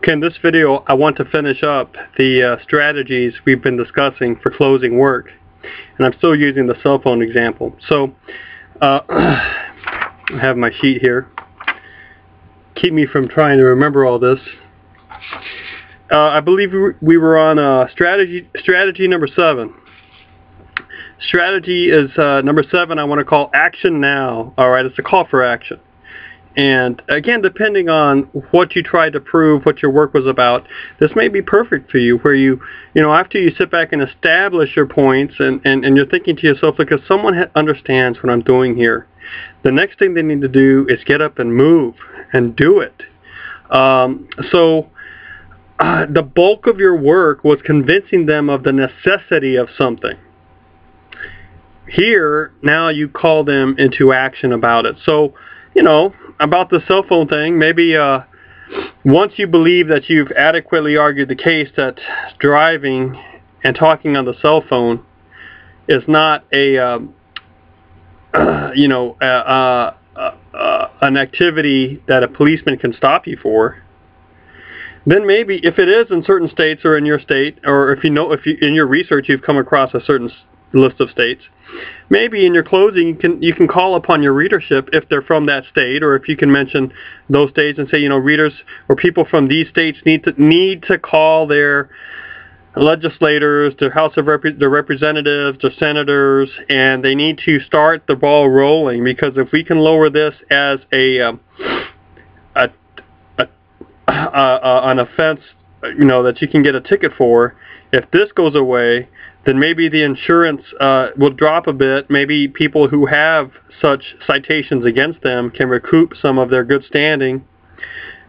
Okay, in this video, I want to finish up the strategies we've been discussing for closing work. And I'm still using the cell phone example. So, I have my sheet here. Keep me from trying to remember all this. I believe we were on strategy number 7. Strategy is number 7. I want to call action now. All right, it's a call for action. And again, depending on what you tried to prove, what your work was about, this may be perfect for you, where you know, after you sit back and establish your points and you're thinking to yourself, look, if someone understands what I'm doing here, the next thing they need to do is get up and move and do it. The bulk of your work was convincing them of the necessity of something. Here, now you call them into action about it. So, you know, about the cell phone thing, maybe once you believe that you've adequately argued the case that driving and talking on the cell phone is not an activity that a policeman can stop you for, then maybe if it is in certain states or in your state, or if you in your research you've come across a certain list of states, maybe in your closing you can call upon your readership if they're from that state, or if you can mention those states and say, you know, readers or people from these states need to call their legislators, their their representatives, their senators, and they need to start the ball rolling, because if we can lower this as an offense, you know, that you can get a ticket for, if this goes away, then maybe the insurance will drop a bit. Maybe people who have such citations against them can recoup some of their good standing.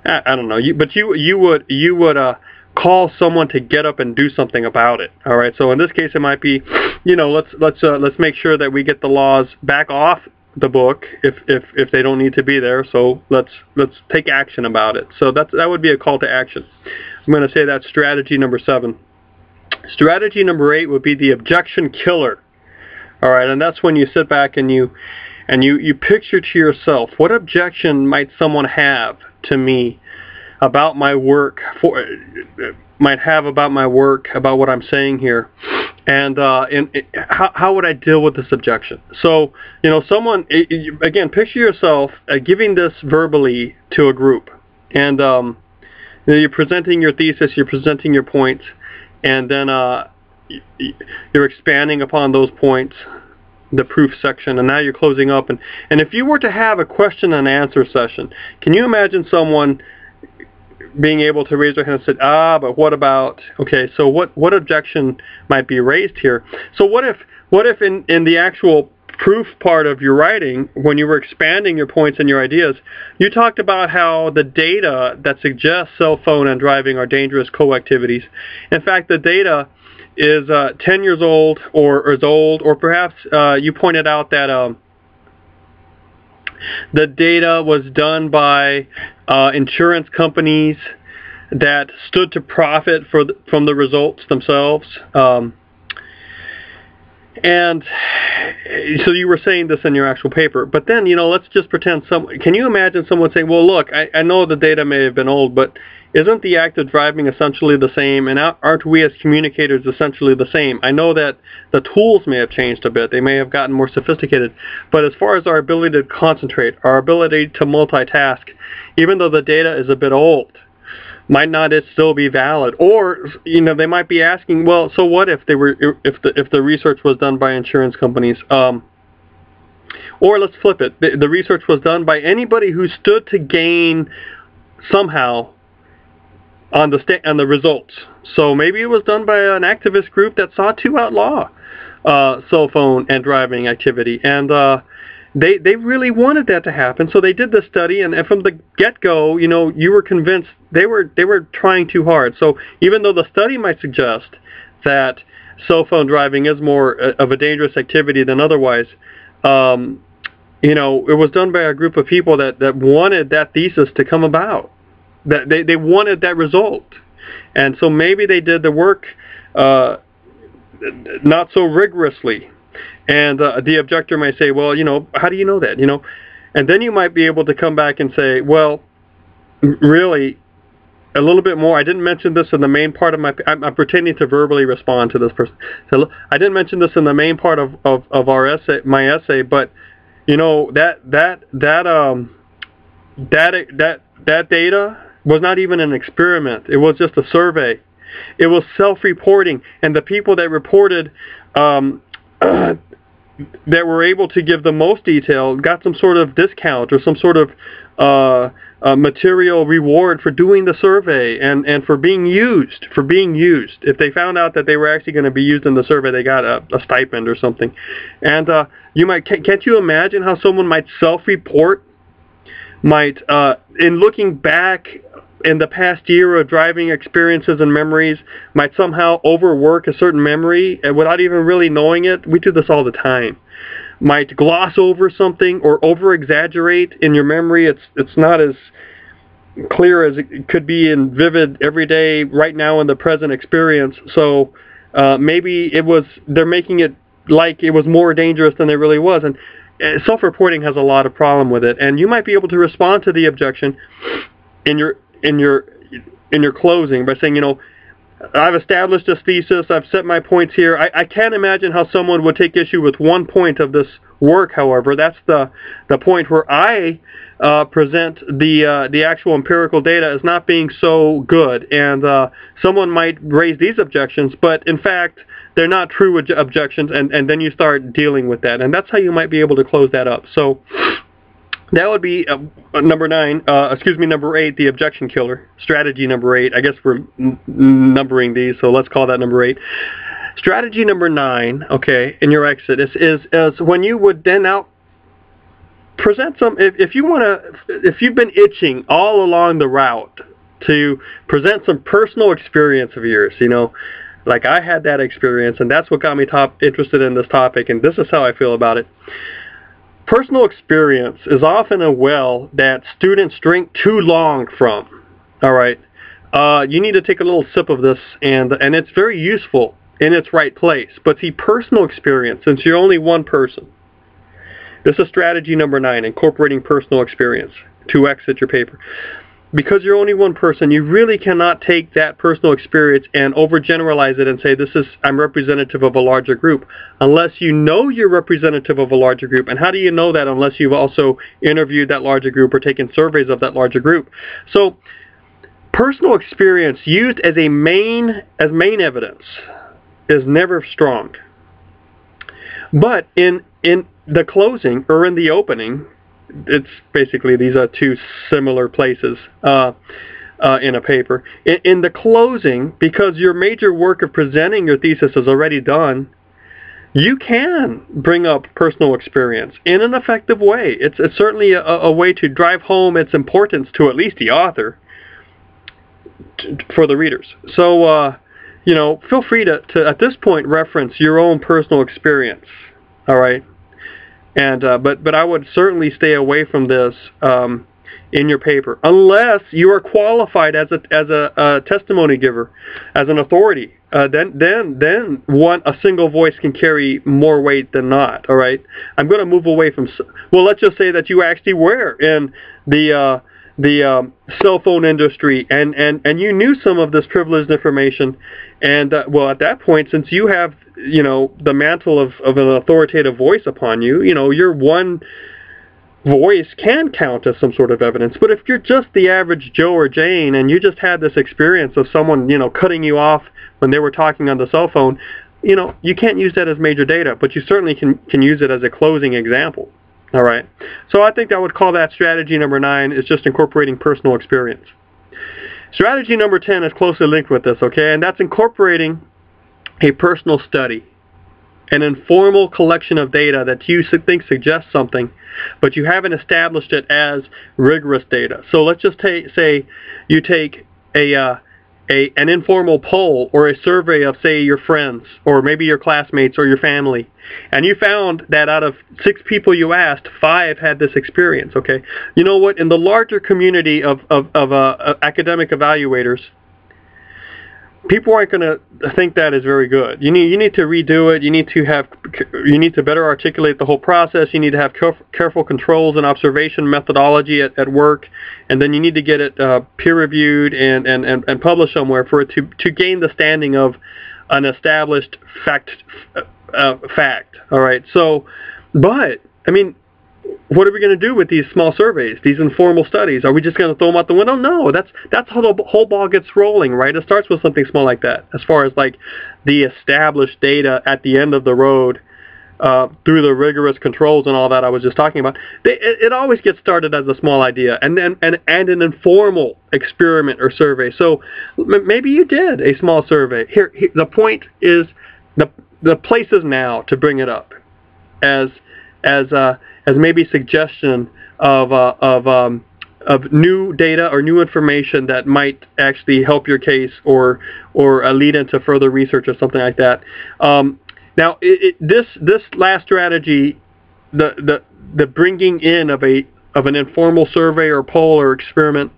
I don't know. But you would call someone to get up and do something about it. All right. So in this case, it might be, you know, let's make sure that we get the laws back off the book if they don't need to be there. So let's take action about it. So that would be a call to action. I'm going to say that's strategy number 7. Strategy number 8 would be the objection killer. All right, and that's when you sit back and you picture to yourself, what objection might someone have to me about my work, about what I'm saying here, and how would I deal with this objection? So, you know, someone, again, picture yourself giving this verbally to a group, and you know, you're presenting your thesis, you're presenting your points, and then you're expanding upon those points, the proof section, and now you're closing up. And if you were to have a question and answer session, can you imagine someone being able to raise their hand and say, but what about, okay, so what objection might be raised here? So what if in the actual proof part of your writing, when you were expanding your points and your ideas, you talked about how the data that suggests cell phone and driving are dangerous co-activities. In fact, the data is 10 years old or is old, or perhaps you pointed out that the data was done by insurance companies that stood to profit from the results themselves. And so you were saying this in your actual paper, but then, you know, let's just pretend can you imagine someone saying, well, look, I know the data may have been old, but isn't the act of driving essentially the same, and aren't we as communicators essentially the same? I know that the tools may have changed a bit, they may have gotten more sophisticated, but as far as our ability to concentrate, our ability to multitask, even though the data is a bit old, might not it still be valid? Or, you know, they might be asking, well, so what if if the research was done by insurance companies? Or let's flip it. The research was done by anybody who stood to gain somehow on the results. So maybe it was done by an activist group that sought to outlaw cell phone and driving activity, and they really wanted that to happen, so they did the study, and from the get-go, you know, you were convinced they were trying too hard. So even though the study might suggest that cell phone driving is more of a dangerous activity than otherwise, you know, it was done by a group of people that wanted that thesis to come about, that they wanted that result, and so maybe they did the work not so rigorously. And the objector may say, well, you know, how do you know that? You know, and then you might be able to come back and say, well, really, a little bit more. I didn't mention this in the main part of my. I'm pretending to verbally respond to this person. So I didn't mention this in the main part of our essay, my essay, but you know that data was not even an experiment. It was just a survey. It was self-reporting, and the people that reported that were able to give the most detail got some sort of discount or some sort of material reward for doing the survey and for being used. If they found out that they were actually going to be used in the survey, they got a stipend or something. And can't you imagine how someone might self-report, in looking back in the past year of driving experiences and memories, might somehow overwork a certain memory without even really knowing it? We do this all the time. Might gloss over something or over-exaggerate in your memory. It's not as clear as it could be in vivid, everyday, right now in the present experience. So maybe they're making it like it was more dangerous than it really was. And self-reporting has a lot of problem with it. And you might be able to respond to the objection in your closing by saying, you know, I've established this thesis, I've set my points here. I can't imagine how someone would take issue with one point of this work, however. That's the point where I present the actual empirical data as not being so good. And someone might raise these objections, but in fact, they're not true objections, and then you start dealing with that. And that's how you might be able to close that up. So that would be number 8, the objection killer. Strategy number 8. I guess we're numbering these, so let's call that number 8. Strategy number 9, okay, in your exit is when you would then present some. If you've been itching all along the route to present some personal experience of yours, you know, like I had that experience, and that's what got me interested in this topic, and this is how I feel about it. Personal experience is often a well that students drink too long from. All right, you need to take a little sip of this, and it's very useful in its right place. But see, personal experience, since you're only one person, this is strategy number 9: incorporating personal experience to exit your paper. Because you're only one person, you really cannot take that personal experience and overgeneralize it and say, I'm representative of a larger group, unless you know you're representative of a larger group. And how do you know that unless you've also interviewed that larger group or taken surveys of that larger group? So personal experience used as main evidence is never strong. But in the closing or in the opening, it's basically, these are two similar places in a paper. In the closing, because your major work of presenting your thesis is already done, you can bring up personal experience in an effective way. It's certainly a way to drive home its importance to at least the author for the readers. So, you know, feel free to at this point reference your own personal experience. All right. And but I would certainly stay away from this in your paper unless you are qualified as a testimony giver, as an authority. Then a single voice can carry more weight than not. All right. I'm going to move away from. Well, let's just say that you actually were in the cell phone industry and you knew some of this privileged information, and well, at that point, since you have, you know, the mantle of an authoritative voice upon you, you know, your one voice can count as some sort of evidence. But if you're just the average Joe or Jane and you just had this experience of someone, you know, cutting you off when they were talking on the cell phone, you know, you can't use that as major data, but you certainly can use it as a closing example. All right. So I think I would call that strategy number 9, is just incorporating personal experience. Strategy number 10 is closely linked with this, okay? And that's incorporating a personal study, an informal collection of data that you think suggests something, but you haven't established it as rigorous data. So let's just say you take an informal poll or a survey of, say, your friends or maybe your classmates or your family, and you found that out of 6 people you asked, 5 had this experience. Okay, you know what? In the larger community of academic evaluators, people aren't going to think that is very good. You need to redo it. You need to better articulate the whole process. You need to have careful controls and observation methodology at work, and then you need to get it peer reviewed and published somewhere for it to gain the standing of an established fact. All right. So, but I mean, what are we going to do with these small surveys, these informal studies? Are we just going to throw them out the window? No, that's how the whole ball gets rolling, right? It starts with something small like that, as far as like the established data at the end of the road, through the rigorous controls and all that I was just talking about. It always gets started as a small idea, and then and an informal experiment or survey. So maybe you did a small survey. Here the point is, the place is now to bring it up as maybe suggestion of new data or new information that might actually help your case or lead into further research or something like that. Now, this last strategy, the bringing in of an informal survey or poll or experiment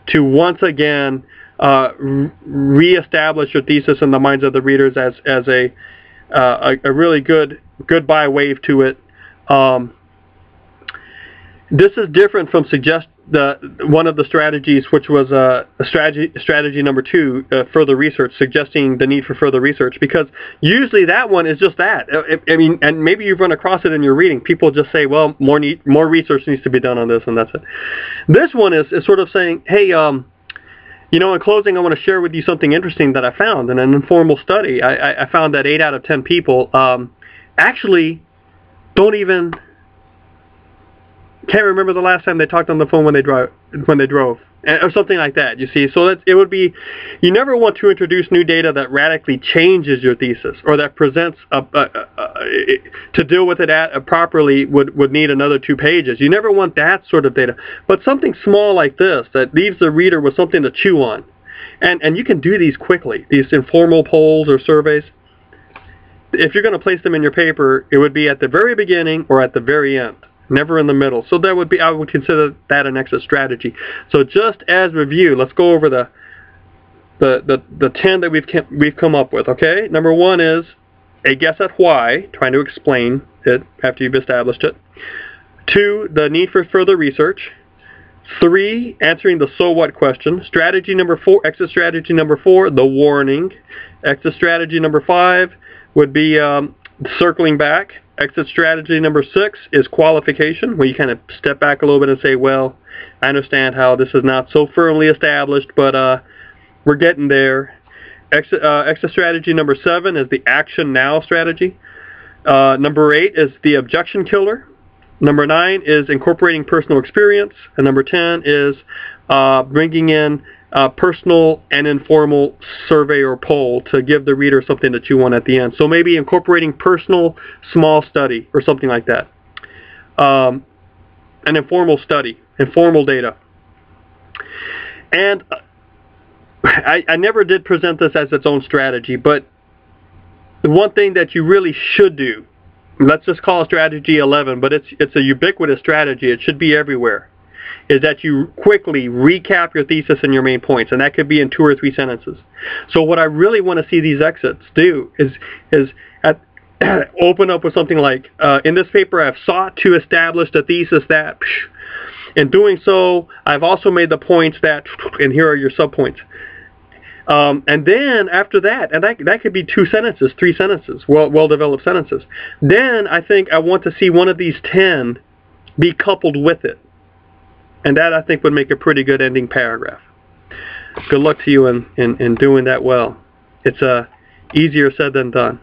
to once again reestablish your thesis in the minds of the readers as a really good goodbye wave to it. This is different from one of the strategies, which was strategy number 2, further research, suggesting the need for further research, because usually that one is just that. I mean, and maybe you've run across it in your reading. People just say, well, more research needs to be done on this, and that's it. This one is sort of saying, hey, you know, in closing, I want to share with you something interesting that I found in an informal study. I found that 8 out of 10 people actually can't remember the last time they talked on the phone when they drove, or something like that. You see, so it would be, you never want to introduce new data that radically changes your thesis, or that presents to deal with it properly would need another 2 pages. You never want that sort of data, but something small like this that leaves the reader with something to chew on, and you can do these quickly. These informal polls or surveys, if you're going to place them in your paper, it would be at the very beginning or at the very end. Never in the middle. So that would be, I would consider that an exit strategy. So just as review, let's go over the 10 that we've come up with. Okay, number 1 is a guess at why, trying to explain it after you've established it. 2, the need for further research. 3, answering the so what question. Strategy number 4, exit strategy number 4, the warning. Exit strategy number 5 would be circling back. Exit strategy number 6 is qualification, where you kind of step back a little bit and say, well, I understand how this is not so firmly established, but we're getting there. Exit strategy number 7 is the action now strategy. Number 8 is the objection killer. Number 9 is incorporating personal experience. And number 10 is bringing in personal and informal survey or poll to give the reader something that you want at the end. So maybe incorporating personal small study or something like that. An informal study, informal data. And I never did present this as its own strategy, but the one thing that you really should do, let's just call it strategy 11, but it's a ubiquitous strategy. It should be everywhere. Is that you quickly recap your thesis and your main points, and that could be in 2 or 3 sentences. So what I really want to see these exits do is open up with something like, in this paper I've sought to establish the thesis that, in doing so, I've also made the points that, and here are your subpoints. And then after that, and that could be 2 sentences, 3 sentences, well-developed sentences. Then I think I want to see one of these 10 be coupled with it. And that, I think, would make a pretty good ending paragraph. Good luck to you in doing that well. It's easier said than done.